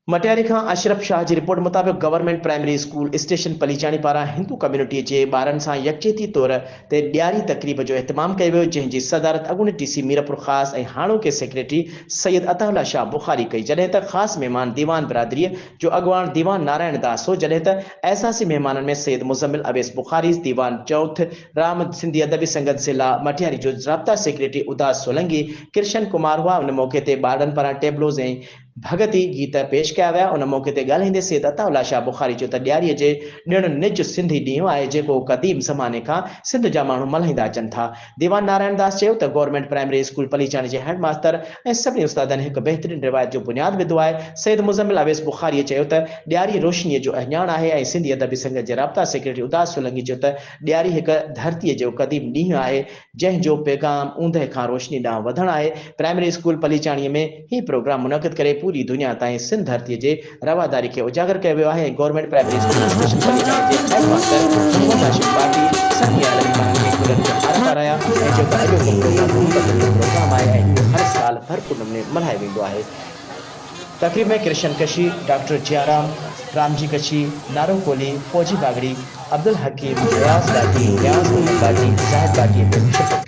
मटियारी खां अशरफ शाह की रिपोर्ट मुताबिक गवर्नमेंट प्राइमरी स्कूल स्टेशन पलीचानी पारा हिंदू कम्युनिटी के ॿारनि सां यकचेती तौर ते ॾियारी तकरीब जो एहतमाम कयो वियो, जंहिंजी सदारत अॻूणे टीसी मीरपुर ख़ास ऐं हाणोके सेक्रेटरी सैयद अताउल्ला शाह बुखारी कई, जॾहिं त ख़ासि महिमान दीवान बिरादरीअ जो अॻवान दीवान नारायण दास हो, जॾहिं त एहसासी महिमाननि में सैयद मुज़म्मिल अवैस बुखारी, दीवान चौथ राम सिंधी अदबी संगत ज़िला मटियारी जो राब्ता सेक्रेटरी उदास सोलंकी, कृष्ण कुमार हुआ। उन मौके ते ॿारनि पारां टेबलोज़ ऐं भगती गीत पेश किया विया। उन मौके ते ॻाल्हाईंदे सैयद अताउल्ला शाह बुखारी चयो त ॾियारीअ जे ॾिणु निज सिंधी ॾींहुं आहे, जेको क़दीम ज़माने खां सिंध जा माण्हू मल्हाईंदा अचनि था। दीवान नारायण दास चयो त गवर्नमेंट प्राइमरी स्कूल पलीचानी जे हेड मास्टर ऐं सभिनी उस्तादनि हिकु बहितरीन रिवायत जो बुनियाद विधो आहे। सैयद मुज़म्मिल अवैस बुखारी चयो त ॾियारी रोशनीअ जो अहियाण आहे ऐं सिंधी अदबी संगत जे राब्ता सेक्रेटरी उदास सोलंकी चयो त ॾियारी हिकु धरतीअ जो क़दीम ॾींहुं आहे, जंहिंजो पैगाम ऊंदहि खां रोशनी ॾांहुं वधणु आहे। प्राइमरी स्कूल पलीचाणीअ में ही प्रोग्राम मुनक़िद करे पूरी दुनिया ताईं सिंध धरतीअ जे रवादारी खे उजागर कयो वियो आहे। गवर्नमेंट प्राइमरी स्कूल स्टेशन पलीचानी जे हेड मास्टर मोहम्मद हाशिम पार्टी सभिनी आलमी माण्हुनि खे गुलनि जा हार पाराया ऐं चयो त अॼोको प्रोग्राम मोहब्बत जो प्रोग्राम आहे ऐं इहो हर साल भरपूर नमूने मल्हायो वेंदो आहे। तकरीब में कृष्ण कशी, डॉक्टर जियाराम, रामजी कशी, नारो कोहली, फौजी बागड़ी, अब्दुल हकीम, रियाज बाटी, रियाज मोहम्मद बाटी, ज़ाहिद बाटी